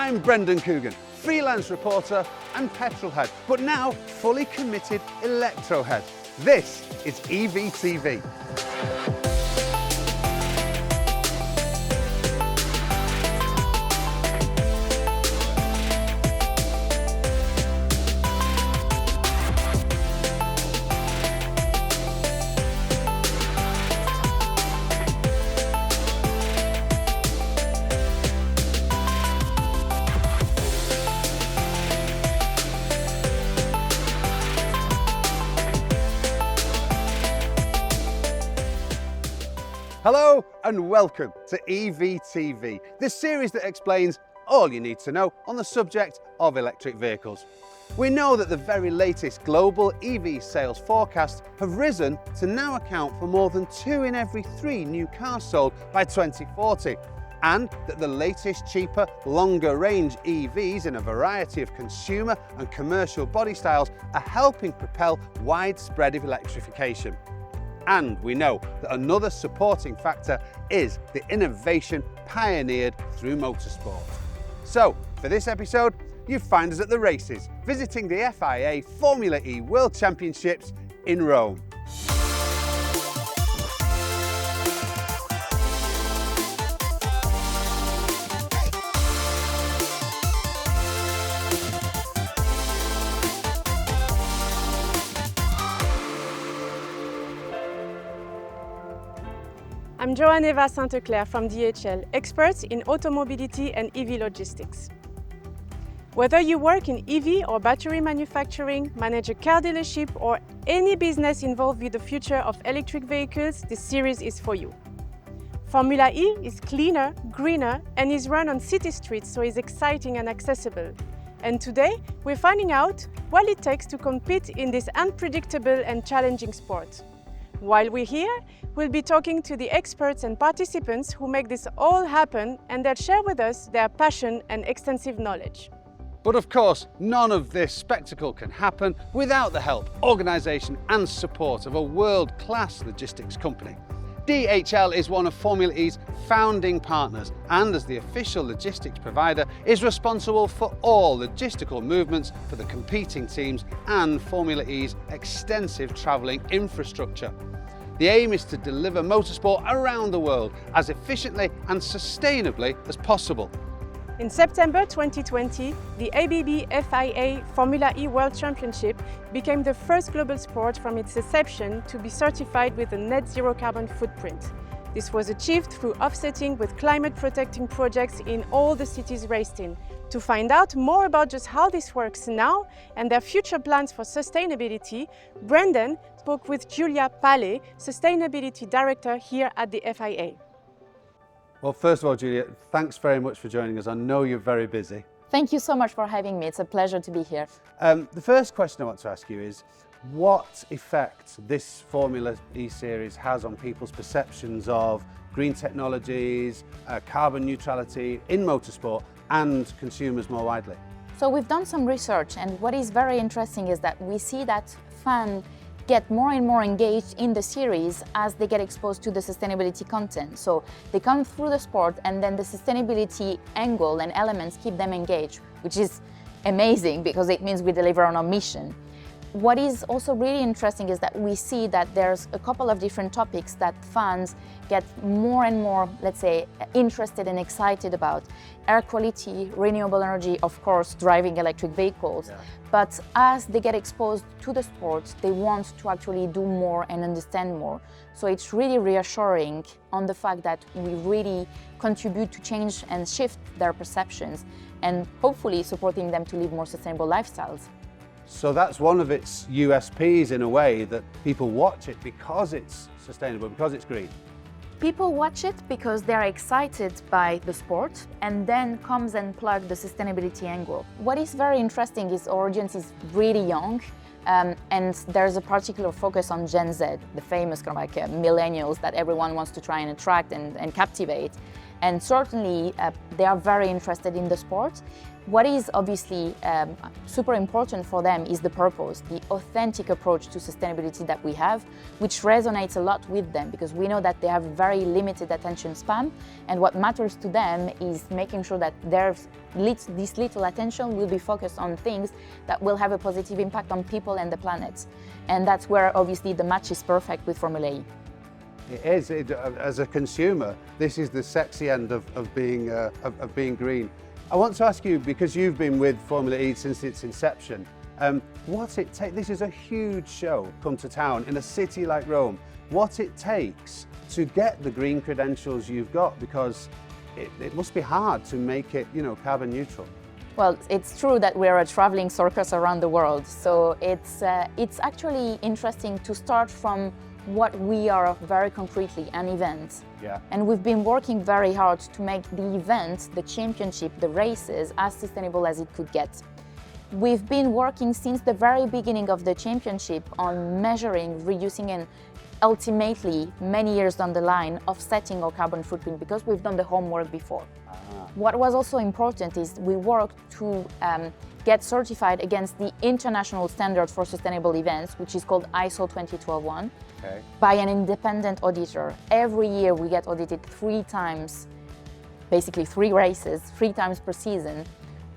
I'm Brendan Coogan, freelance reporter and petrolhead, but now fully committed electrohead. This is EVTV. Hello and welcome to EVTV, the series that explains all you need to know on the subject of electric vehicles. We know that the very latest global EV sales forecasts have risen to now account for more than 2 in every 3 new cars sold by 2040, and that the latest cheaper, longer range EVs in a variety of consumer and commercial body styles are helping propel widespread electrification. And we know that another supporting factor is the innovation pioneered through motorsport. So, for this episode, you find us at the races, visiting the FIA Formula E World Championships in Rome. I'm Joanne-Eva Sainte-Claire from DHL, experts in automobility and EV logistics. Whether you work in EV or battery manufacturing, manage a car dealership, or any business involved with the future of electric vehicles, this series is for you. Formula E is cleaner, greener, and is run on city streets, so it's exciting and accessible. And today, we're finding out what it takes to compete in this unpredictable and challenging sport. While we're here, we'll be talking to the experts and participants who make this all happen, and they'll share with us their passion and extensive knowledge. But of course, none of this spectacle can happen without the help, organisation and support of a world-class logistics company. DHL is one of Formula E's founding partners, and as the official logistics provider is responsible for all logistical movements for the competing teams and Formula E's extensive travelling infrastructure. The aim is to deliver motorsport around the world as efficiently and sustainably as possible. In September 2020, the ABB FIA Formula E World Championship became the first global sport from its inception to be certified with a net zero carbon footprint. This was achieved through offsetting with climate-protecting projects in all the cities raced in. To find out more about just how this works now and their future plans for sustainability, Brendan spoke with Julia Palais, Sustainability Director here at the FIA. Well, first of all, Julia, thanks very much for joining us. I know you're very busy. Thank you so much for having me. It's a pleasure to be here. The first question I want to ask you is, what effect this Formula E series has on people's perceptions of green technologies, carbon neutrality in motorsport and consumers more widely? So we've done some research, and what is very interesting is that we see that fans get more and more engaged in the series as they get exposed to the sustainability content. So they come through the sport, and then the sustainability angle and elements keep them engaged, which is amazing because it means we deliver on our mission. What is also really interesting is that we see that there's a couple of different topics that fans get more and more, let's say, interested and excited about. Air quality, renewable energy, of course, driving electric vehicles. Yeah. But as they get exposed to the sport, they want to actually do more and understand more. So it's really reassuring on the fact that we really contribute to change and shift their perceptions and hopefully supporting them to live more sustainable lifestyles. So that's one of its USPs in a way, that people watch it because it's sustainable, because it's green. People watch it because they're excited by the sport and then comes and plug the sustainability angle. What is very interesting is our audience is really young, and there's a particular focus on Gen Z, the famous kind of like millennials that everyone wants to try and attract and captivate. And certainly they are very interested in the sport. What is obviously super important for them is the purpose, the authentic approach to sustainability that we have, which resonates a lot with them because we know that they have very limited attention span, and what matters to them is making sure that this little attention will be focused on things that will have a positive impact on people and the planet. And that's where obviously the match is perfect with Formula E. It is. As a consumer, this is the sexy end of being green. I want to ask you, because you've been with Formula E since its inception, what it takes. This is a huge show come to town in a city like Rome. What it takes to get the green credentials you've got, because it must be hard to make it, carbon neutral. Well, it's true that we're a traveling circus around the world, so it's actually interesting to start from what we are very concretely, an event. Yeah. And we've been working very hard to make the event, the championship, the races as sustainable as it could get. We've been working since the very beginning of the championship on measuring, reducing, and ultimately, many years down the line, offsetting our carbon footprint because we've done the homework before. What was also important is we worked to get certified against the international standard for sustainable events, which is called ISO 20121, by an independent auditor. Every year we get audited 3 times, basically 3 races, 3 times per season,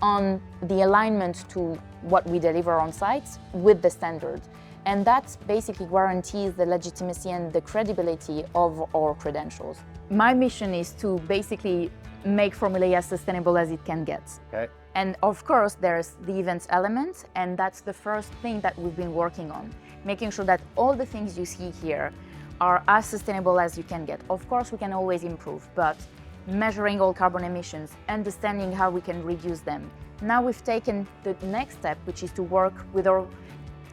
on the alignment to what we deliver on site with the standard. And that basically guarantees the legitimacy and the credibility of our credentials. My mission is to basically make Formula E as sustainable as it can get. Okay. And of course, there's the events element, and that's the first thing that we've been working on, making sure that all the things you see here are as sustainable as you can get. Of course, we can always improve, but measuring all carbon emissions, understanding how we can reduce them. Now we've taken the next step, which is to work with our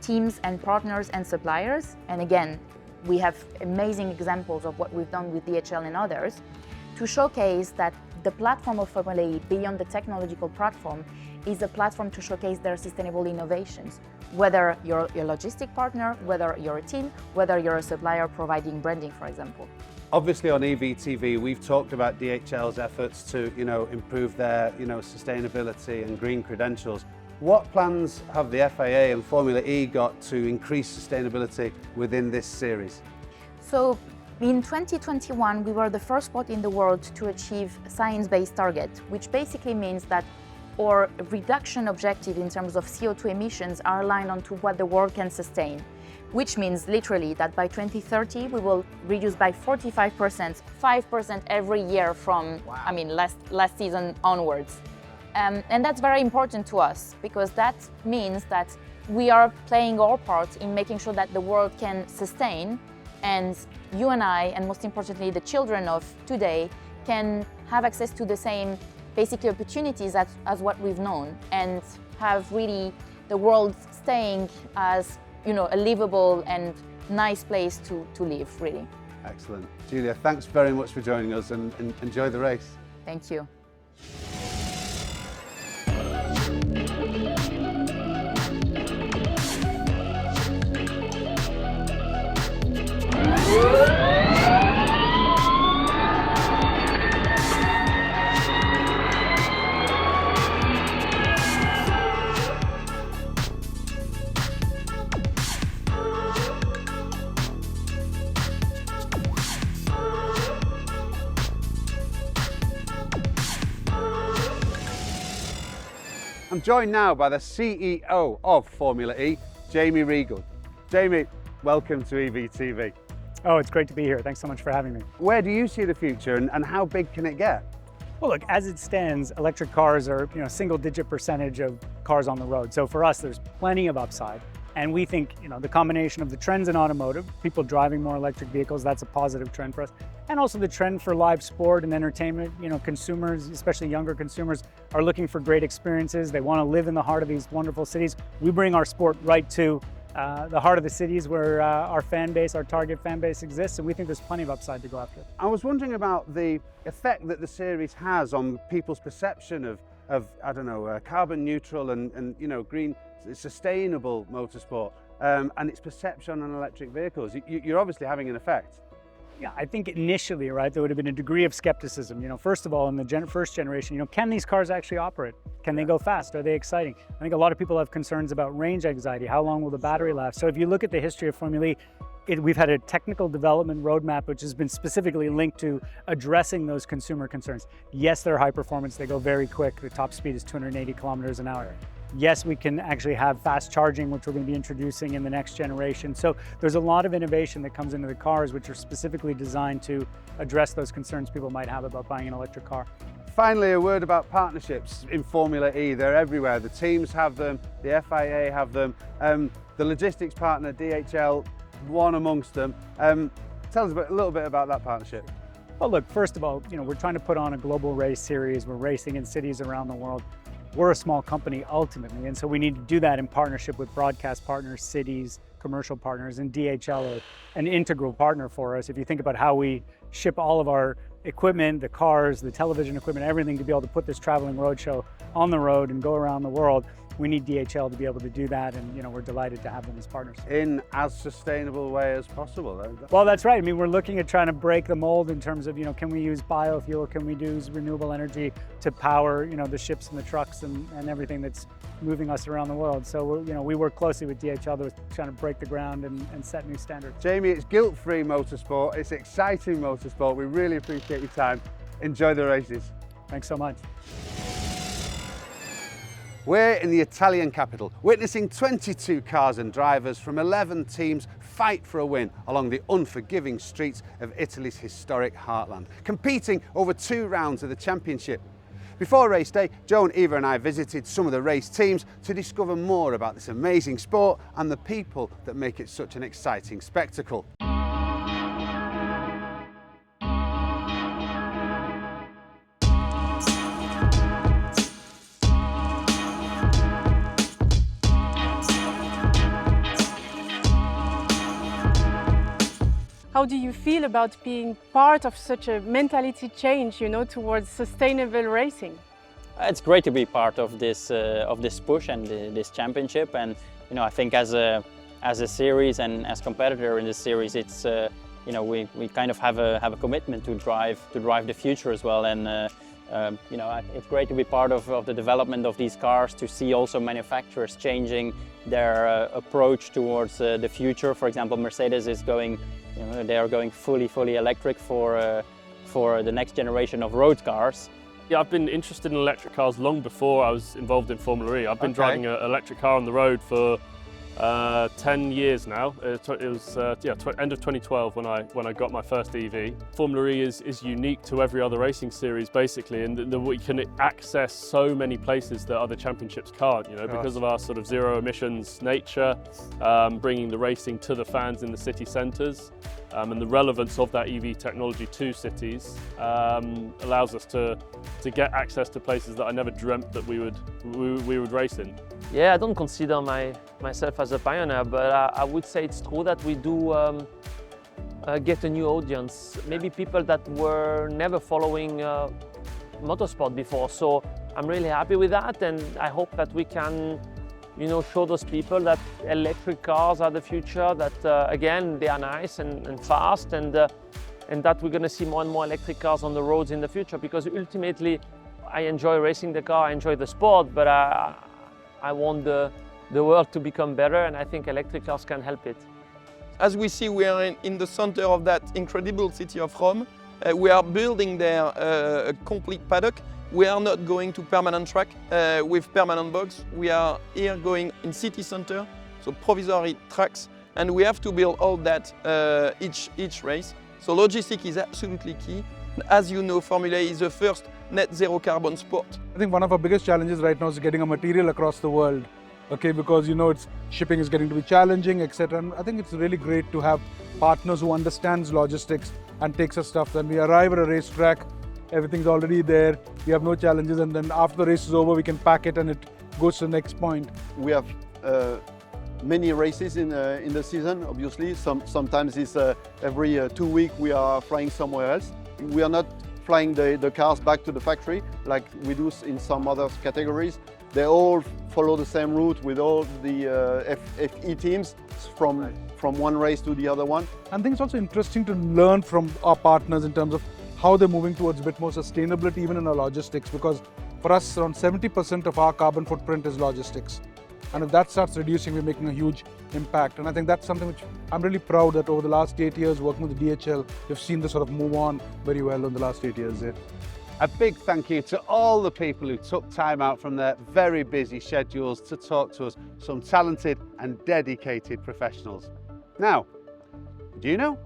teams and partners and suppliers. And again, we have amazing examples of what we've done with DHL and others to showcase that the platform of Formula E, beyond the technological platform, is a platform to showcase their sustainable innovations. Whether you're a logistic partner, whether you're a team, whether you're a supplier providing branding, for example. Obviously on EVTV, we've talked about DHL's efforts to, improve their, sustainability and green credentials. What plans have the FIA and Formula E got to increase sustainability within this series? So in 2021, we were the first sport in the world to achieve a science-based target, which basically means that our reduction objective in terms of CO2 emissions are aligned onto what the world can sustain, which means literally that by 2030, we will reduce by 45%, 5% every year from, last season onwards. And that's very important to us because that means that we are playing our part in making sure that the world can sustain, and you and I, and most importantly the children of today, can have access to the same basically opportunities as what we've known, and have really the world staying as a livable and nice place to live, really. Excellent. Julia, thanks very much for joining us, and enjoy the race. Thank you. I'm joined now by the CEO of Formula E, Jamie Regal. Jamie, welcome to EVTV. Oh, it's great to be here. Thanks so much for having me. Where do you see the future, and how big can it get? Well, look, as it stands, electric cars are single-digit percentage of cars on the road. So for us, there's plenty of upside. And we think the combination of the trends in automotive, people driving more electric vehicles, that's a positive trend for us. And also the trend for live sport and entertainment. Consumers, especially younger consumers, are looking for great experiences. They want to live in the heart of these wonderful cities. We bring our sport right to the heart of the cities where our fan base, our target fan base exists, and we think there's plenty of upside to go after. I was wondering about the effect that the series has on people's perception of carbon neutral and green, sustainable motorsport, and its perception on electric vehicles. You're obviously having an effect. Yeah, I think initially, right, there would have been a degree of skepticism. First of all, in the first generation, can these cars actually operate? Can they go fast? Are they exciting? I think a lot of people have concerns about range anxiety. How long will the battery last? So if you look at the history of Formula E, we've had a technical development roadmap which has been specifically linked to addressing those consumer concerns. Yes, they're high performance, they go very quick. The top speed is 280 kilometers an hour. Yes, we can actually have fast charging, which we're going to be introducing in the next generation. So there's a lot of innovation that comes into the cars, which are specifically designed to address those concerns people might have about buying an electric car. Finally, a word about partnerships in Formula E. They're everywhere. The teams have them, the FIA have them, the logistics partner, DHL, one amongst them. Tell us a little bit about that partnership. Well, look, first of all, we're trying to put on a global race series. We're racing in cities around the world. We're a small company ultimately, and so we need to do that in partnership with broadcast partners, cities, commercial partners, and DHL are an integral partner for us. If you think about how we ship all of our equipment, the cars, the television equipment, everything to be able to put this traveling roadshow on the road and go around the world, we need DHL to be able to do that, and we're delighted to have them as partners. In as sustainable way as possible. Well, that's right. I mean, we're looking at trying to break the mold in terms of, can we use biofuel, can we use renewable energy to power, the ships and the trucks and everything that's moving us around the world. So, we work closely with DHL to trying to break the ground and set new standards. Jamie, it's guilt-free motorsport. It's exciting motorsport. We really appreciate your time. Enjoy the races. Thanks so much. We're in the Italian capital, witnessing 22 cars and drivers from 11 teams fight for a win along the unforgiving streets of Italy's historic heartland, competing over 2 rounds of the championship. Before race day, Joe and Eva and I visited some of the race teams to discover more about this amazing sport and the people that make it such an exciting spectacle. How do you feel about being part of such a mentality change, towards sustainable racing? It's great to be part of this push and this championship, and I think as a series and as competitor in this series, it's we kind of have a commitment to drive the future as well, and it's great to be part of the development of these cars, to see also manufacturers changing their approach towards the future. For example, Mercedes is going. They are going fully electric for the next generation of road cars. Yeah, I've been interested in electric cars long before I was involved in Formula E. I've been driving an electric car on the road for 10 years now. It was end of 2012 when I got my first EV. Formula E is unique to every other racing series basically, and we can access so many places that other championships can't. Because of our sort of zero emissions nature, bringing the racing to the fans in the city centres, and the relevance of that EV technology to cities allows us to get access to places that I never dreamt that we would race in. Yeah, I don't consider myself as a pioneer, but I would say it's true that we do get a new audience, maybe people that were never following motorsport before. So I'm really happy with that, and I hope that we can show those people that electric cars are the future, that again, they are nice and fast, and that we're going to see more and more electric cars on the roads in the future, because ultimately I enjoy racing the car, I enjoy the sport, but I want the world to become better, and I think electric cars can help it. As we see, we are in the center of that incredible city of Rome. We are building there a complete paddock. We are not going to permanent track with permanent box. We are here going in city center, so provisory tracks, and we have to build all that each race. So logistics is absolutely key. As you know, Formula E is the first net zero carbon sport. I think one of our biggest challenges right now is getting a material across the world, because shipping is getting to be challenging, etc. And I think it's really great to have partners who understands logistics and takes us stuff. Then we arrive at a racetrack, everything's already there, we have no challenges, and then after the race is over, we can pack it and it goes to the next point. We have many races in the season, obviously. Sometimes it's every 2 weeks we are flying somewhere else. We are not flying the cars back to the factory, like we do in some other categories. They all follow the same route with all the FE teams from one race to the other one. I think it's also interesting to learn from our partners in terms of how they're moving towards a bit more sustainability even in our logistics, because for us around 70% of our carbon footprint is logistics. And if that starts reducing, we're making a huge impact. And I think that's something which I'm really proud that over the last 8 years working with the DHL, we've seen this sort of move on very well in the last 8 years. Yeah. A big thank you to all the people who took time out from their very busy schedules to talk to us, some talented and dedicated professionals. Now, do you know?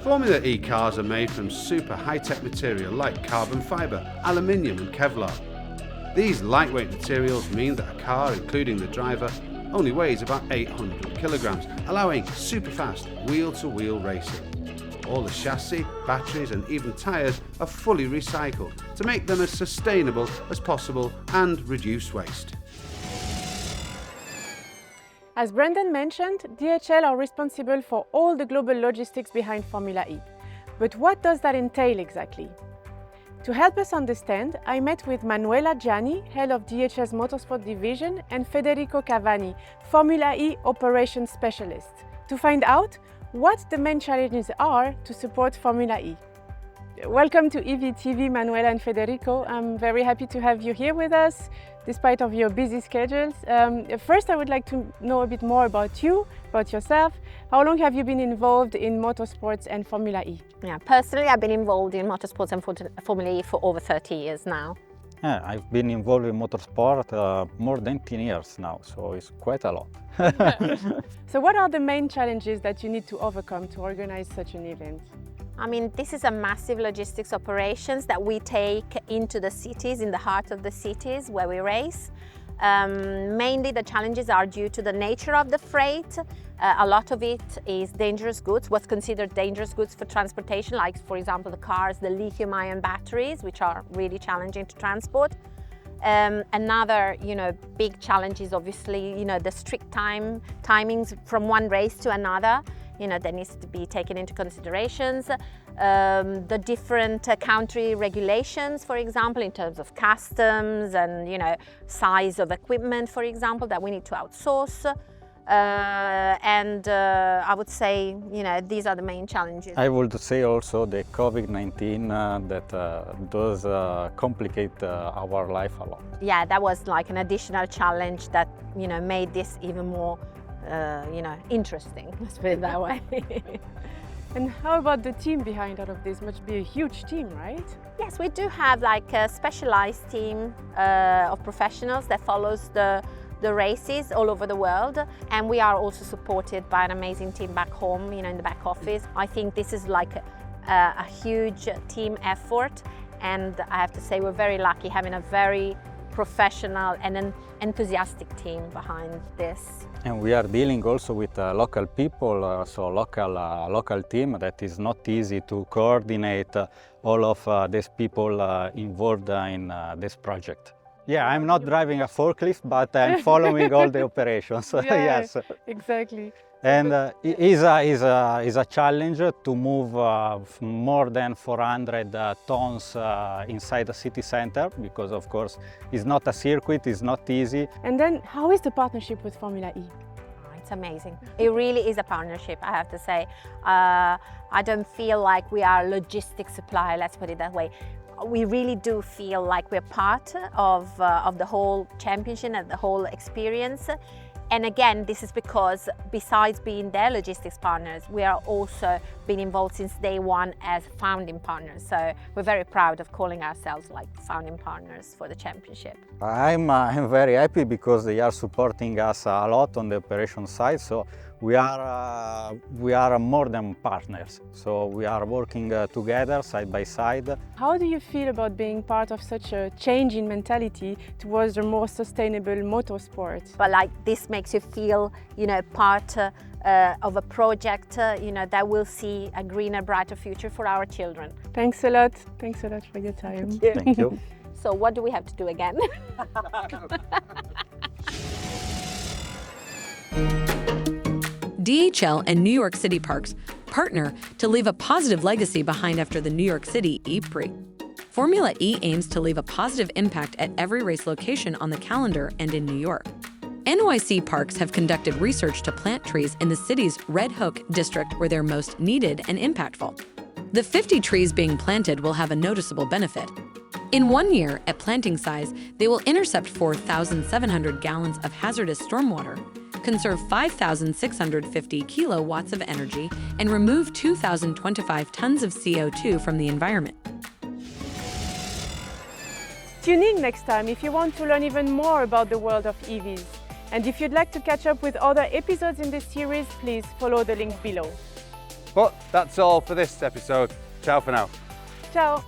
Formula E cars are made from super high-tech material like carbon fibre, aluminium and Kevlar. These lightweight materials mean that a car, including the driver, only weighs about 800 kilograms, allowing super fast wheel-to-wheel racing. All the chassis, batteries and even tyres are fully recycled to make them as sustainable as possible and reduce waste. As Brendan mentioned, DHL are responsible for all the global logistics behind Formula E. But what does that entail exactly? To help us understand, I met with Manuela Gianni, head of DHL's Motorsport division, and Federico Cavani, Formula E operations specialist, to find out what the main challenges are to support Formula E. Welcome to EVTV, Manuela and Federico. I'm very happy to have you here with us, despite of your busy schedules. First, I would like to know a bit more about you, about yourself. How long have you been involved in motorsports and Formula E? Yeah, personally, I've been involved in motorsports and Formula E for over 30 years now. Yeah, I've been involved in motorsport more than 10 years now, so it's quite a lot. So what are the main challenges that you need to overcome to organize such an event? I mean, this is a massive logistics operations that we take into the cities, in the heart of the cities where we race. Mainly the challenges are due to the nature of the freight. A lot of it is dangerous goods, what's considered dangerous goods for transportation, like for example the cars, the lithium-ion batteries, which are really challenging to transport. Another, big challenge is obviously, the strict timings from one race to another. That needs to be taken into considerations. The different country regulations, for example, in terms of customs and, size of equipment, for example, that we need to outsource. I would say, these are the main challenges. I would say also the COVID-19 that does complicate our life a lot. Yeah, that was like an additional challenge that, made this even more interesting, let's put it that way. And how about the team behind all of this? Must be a huge team, right? Yes, we do have like a specialized team of professionals that follows the races all over the world, and we are also supported by an amazing team back home, in the back office. I think this is like a huge team effort, and I have to say we're very lucky having a very professional and an enthusiastic team behind this. And we are dealing also with local people, so local team that is not easy to coordinate all of these people involved in this project. Yeah, I'm not driving a forklift, but I'm following all the operations. Yeah, yes, exactly. And it is a challenge to move more than 400 tons inside the city center, because of course it's not a circuit, it's not easy. And then how is the partnership with Formula E? It's amazing. It really is a partnership, I have to say. I don't feel like we are a logistics supplier, let's put it that way. We really do feel like we're part of the whole championship and the whole experience. And again, this is because besides being their logistics partners, we are also been involved since day one as founding partners. So we're very proud of calling ourselves like founding partners for the championship. I'm very happy because they are supporting us a lot on the operation side. So we are more than partners. So we are working together side by side. How do you feel about being part of such a change in mentality towards a more sustainable motorsport? But like this makes you feel, part of a project, that will see a greener, brighter future for our children. Thanks a lot. Thanks a lot for your time. Thank you. So what do we have to do again? DHL and New York City Parks partner to leave a positive legacy behind after the New York City E-Prix. Formula E aims to leave a positive impact at every race location on the calendar and in New York. NYC Parks have conducted research to plant trees in the city's Red Hook district where they're most needed and impactful. The 50 trees being planted will have a noticeable benefit. In 1 year, at planting size, they will intercept 4,700 gallons of hazardous stormwater, conserve 5,650 kilowatts of energy, and remove 2,025 tons of CO2 from the environment. Tune in next time if you want to learn even more about the world of EVs. And if you'd like to catch up with other episodes in this series, please follow the link below. But that's all for this episode. Ciao for now. Ciao!